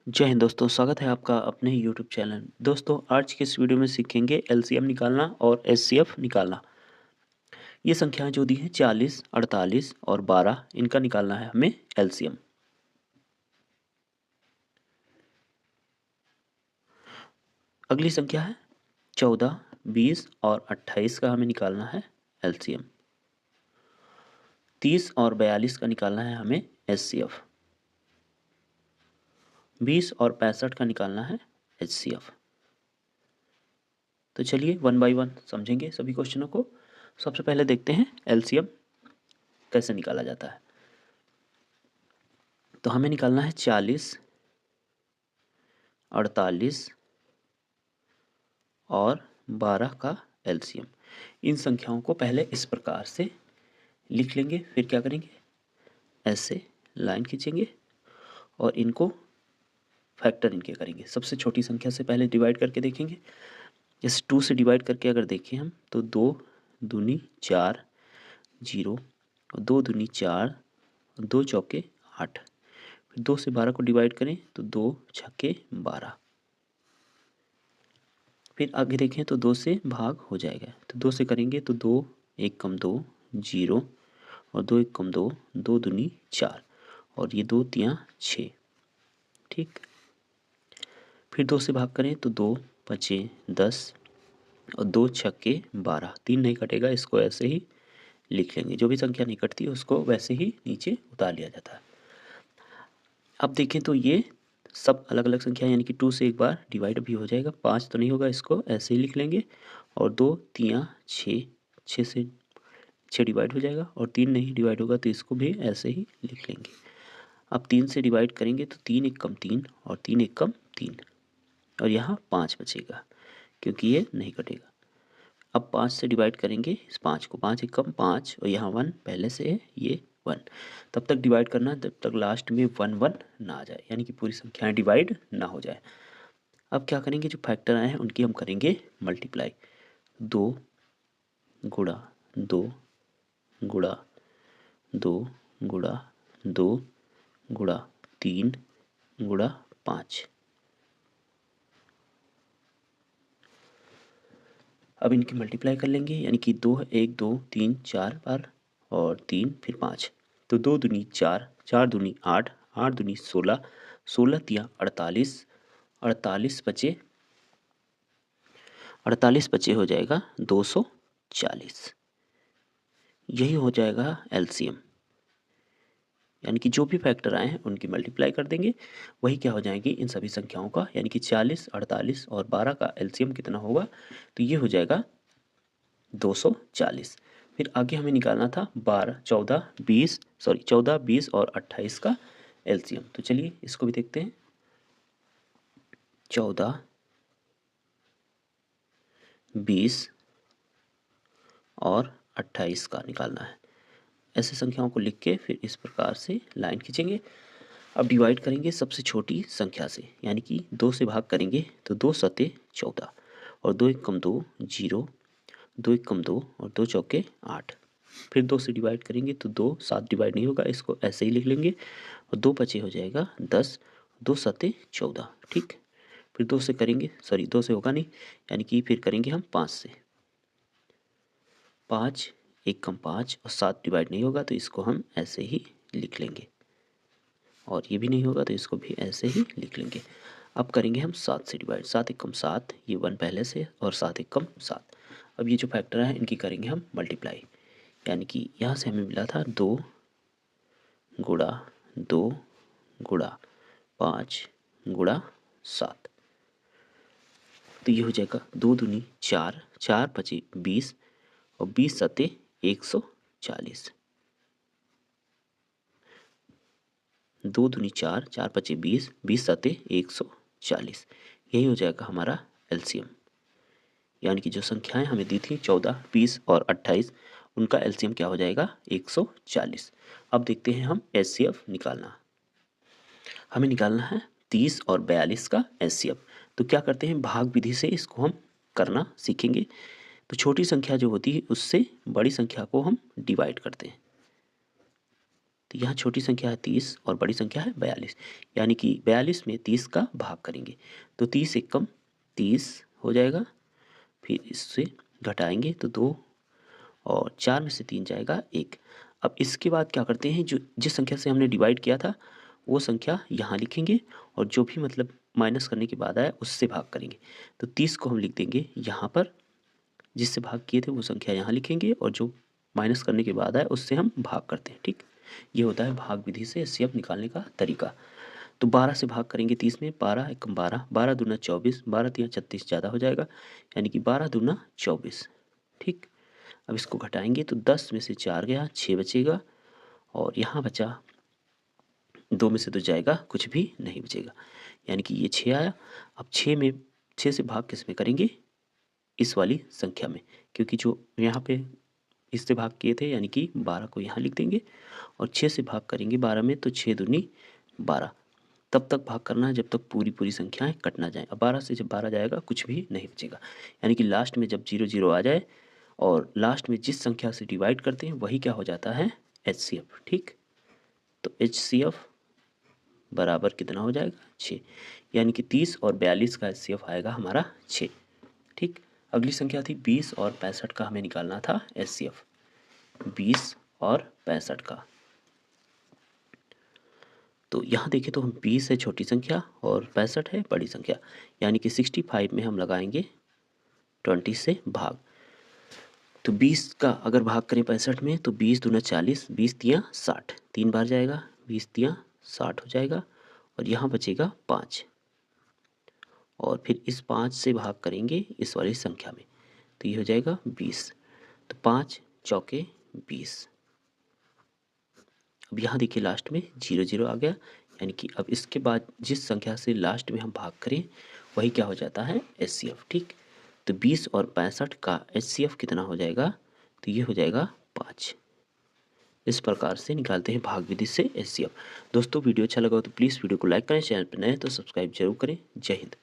जय हिंद दोस्तों, स्वागत है आपका अपने यूट्यूब चैनल। दोस्तों, आज के इस वीडियो में सीखेंगे एलसीएम निकालना और एचसीएफ निकालना। ये संख्याएं जो दी हैं 40, 48 और 12, इनका निकालना है हमें एलसीएम। अगली संख्या है 14, 20 और 28 का हमें निकालना है एलसीएम। 30 और 42 का निकालना है हमें एचसीएफ। 20 और 65 का निकालना है एचसीएफ। तो चलिए वन बाय वन समझेंगे सभी क्वेश्चनों को। सबसे पहले देखते हैं एलसीएम कैसे निकाला जाता है। तो हमें निकालना है 40, 48 और 12 का एलसीएम। इन संख्याओं को पहले इस प्रकार से लिख लेंगे, फिर क्या करेंगे, ऐसे लाइन खींचेंगे और इनको फैक्टर इनके करेंगे। सबसे छोटी संख्या से पहले डिवाइड करके देखेंगे। जैसे 2 से डिवाइड करके अगर देखें हम तो 2 दूनी 4, 0 और 2 दूनी 4, 2 चौके 8। फिर 2 से 12 को डिवाइड करें तो 2 छक्के 12। फिर आगे देखें तो 2 से भाग हो जाएगा, तो 2 से करेंगे तो 2 1 कम 2 0 और 2 1 कम 2, 2 दूनी 4 और ये 2 तियाँ 6। ठीक। फिर 2 से भाग करें तो 2 पचे 10 और 2 छक्के 12। 3 नहीं कटेगा, इसको ऐसे ही लिख लेंगे। जो भी संख्या नहीं कटती उसको वैसे ही नीचे उतार लिया जाता है। अब देखें तो ये सब अलग अलग संख्या यानी कि 2 से एक बार डिवाइड भी हो जाएगा। 5 तो नहीं होगा, इसको ऐसे ही लिख लेंगे। और 2 तियाँ 6, 6 से 6 डिवाइड हो जाएगा और 3 नहीं डिवाइड होगा तो इसको भी ऐसे ही लिख लेंगे। अब 3 से डिवाइड करेंगे तो 3 1 कम 3 और 3 1 कम 3 और यहाँ 5 बचेगा क्योंकि ये नहीं कटेगा। अब 5 से डिवाइड करेंगे इस 5 को, 5 1 कम 5 और यहाँ 1 पहले से है, ये 1। तब तक डिवाइड करना जब तक लास्ट में 1 1 ना आ जाए, यानी कि पूरी संख्याएं डिवाइड ना हो जाए। अब क्या करेंगे, जो फैक्टर आए हैं उनकी हम करेंगे मल्टीप्लाई। 2 गुणा 2 गुणा 2 गुणा 2 गुणा 3 गुणा 5। अब इनकी मल्टीप्लाई कर लेंगे, यानी कि 2 1 2 3 4 बार और 3 फिर 5। तो 2 दूनी 4, 4 दूनी 8, 8 दूनी 16, 16 तियाँ 48, 48 बचे 48 बचे हो जाएगा 240। यही हो जाएगा एलसीएम, यानी कि जो भी फैक्टर आए हैं उनकी मल्टीप्लाई कर देंगे, वही क्या हो जाएंगी इन सभी संख्याओं का, यानी कि 40, 48 और 12 का एलसीएम कितना होगा, तो ये हो जाएगा 240। फिर आगे हमें निकालना था 14, 20 और 28 का एलसीएम। तो चलिए इसको भी देखते हैं। 14, 20 और 28 का निकालना है। ऐसे संख्याओं को लिख के फिर इस प्रकार से लाइन खींचेंगे। अब डिवाइड करेंगे सबसे छोटी संख्या से, यानी कि 2 से भाग करेंगे तो 2 सते 14 और 2 1 कम 2 0, 2 1 कम 2 और 2 चौके 8। फिर 2 से डिवाइड करेंगे तो 2 7 डिवाइड नहीं होगा, इसको ऐसे ही लिख लेंगे और 2 बचे हो जाएगा 10, 2 सते 14। ठीक। फिर 2 से करेंगे, सॉरी 2 से होगा नहीं, यानी कि फिर करेंगे हम 5 से। 5 1 कम 5 और 7 डिवाइड नहीं होगा तो इसको हम ऐसे ही लिख लेंगे और ये भी नहीं होगा तो इसको भी ऐसे ही लिख लेंगे। अब करेंगे हम 7 से डिवाइड, 7 1 कम 7, ये 1 पहले से और 7 1 कम 7। अब ये जो फैक्टर है इनकी करेंगे हम मल्टीप्लाई, यानी कि यहाँ से हमें मिला था 2 गुणा 2 गुणा 5 गुणा 7। तो ये हो जाएगा 2 दूनी 4, 4 पचे 20 और 20 सते 140। 2 दूनी 4, 4 पचे 20, 20 सते 140। यही हो जाएगा हमारा एलसीएम, यानी कि जो संख्याएं हमें दी थी 14, 20 और 28, उनका एलसीएम क्या हो जाएगा 140। अब देखते हैं हम एचसीएफ निकालना। हमें निकालना है 30 और 42 का एचसीएफ। तो क्या करते हैं, भाग विधि से इसको हम करना सीखेंगे। तो छोटी संख्या जो होती है उससे बड़ी संख्या को हम डिवाइड करते हैं। तो यहाँ छोटी संख्या है 30 और बड़ी संख्या है 42, यानी कि 42 में 30 का भाग करेंगे तो 30 एक कम 30 हो जाएगा। फिर इससे घटाएंगे तो 2 और 4 में से 3 जाएगा 1। अब इसके बाद क्या करते हैं, जो जिस संख्या से हमने डिवाइड किया था वो संख्या यहाँ लिखेंगे और जो भी मतलब माइनस करने के बाद आया उससे भाग करेंगे। तो 30 को हम लिख देंगे यहाँ पर, जिससे भाग किए थे वो संख्या यहाँ लिखेंगे और जो माइनस करने के बाद आए उससे हम भाग करते हैं। ठीक, ये होता है भाग विधि से एचसीएफ निकालने का तरीका। तो 12 से भाग करेंगे 30 में, 12 एकम 12, 12 दूना 24, 12 तिया 36 ज़्यादा हो जाएगा, यानी कि 12 दूना 24। ठीक, अब इसको घटाएंगे तो 10 में से 4 गया, 6 बचेगा और यहाँ बचा 2 में से तो जाएगा, कुछ भी नहीं बचेगा, यानी कि ये 6 आया। अब 6 से भाग किस में करेंगे, इस वाली संख्या में, क्योंकि जो यहाँ पे इससे भाग किए थे यानी कि 12 को यहाँ लिख देंगे और 6 से भाग करेंगे 12 में, तो 6 दूनी 12। तब तक भाग करना है जब तक पूरी पूरी संख्याएं कट ना जाए। अब 12 से जब 12 जाएगा कुछ भी नहीं बचेगा, यानी कि लास्ट में जब 0 0 आ जाए और लास्ट में जिस संख्या से डिवाइड करते हैं वही क्या हो जाता है, एचसीएफ। ठीक, तो एचसीएफ बराबर कितना हो जाएगा, 6, यानी कि 30 और 42 का एचसीएफ आएगा हमारा 6। ठीक, अगली संख्या थी 20 और 65 का, हमें निकालना था एचसीएफ 20 और 65 का। तो यहाँ देखें तो हम 20 है छोटी संख्या और 65 है बड़ी संख्या, यानी कि 65 में हम लगाएंगे 20 से भाग। तो 20 का अगर भाग करें 65 में तो 20 दूना 40, 20 तिया 60, 3 बार जाएगा, 20 तिया 60 हो जाएगा और यहाँ बचेगा 5 और फिर इस 5 से भाग करेंगे इस वाली संख्या में, तो ये हो जाएगा 20। तो 5 चौके 20। अब यहाँ देखिए लास्ट में 0 0 आ गया, यानी कि अब इसके बाद जिस संख्या से लास्ट में हम भाग करें वही क्या हो जाता है, एचसीएफ। ठीक, तो 20 और 65 का एचसीएफ कितना हो जाएगा, तो ये हो जाएगा 5। इस प्रकार से निकालते हैं भाग विधि से एचसीएफ। दोस्तों वीडियो अच्छा लगा हो तो प्लीज़ वीडियो को लाइक करें, चैनल पर नए हैं तो सब्सक्राइब जरूर करें। जय हिंद।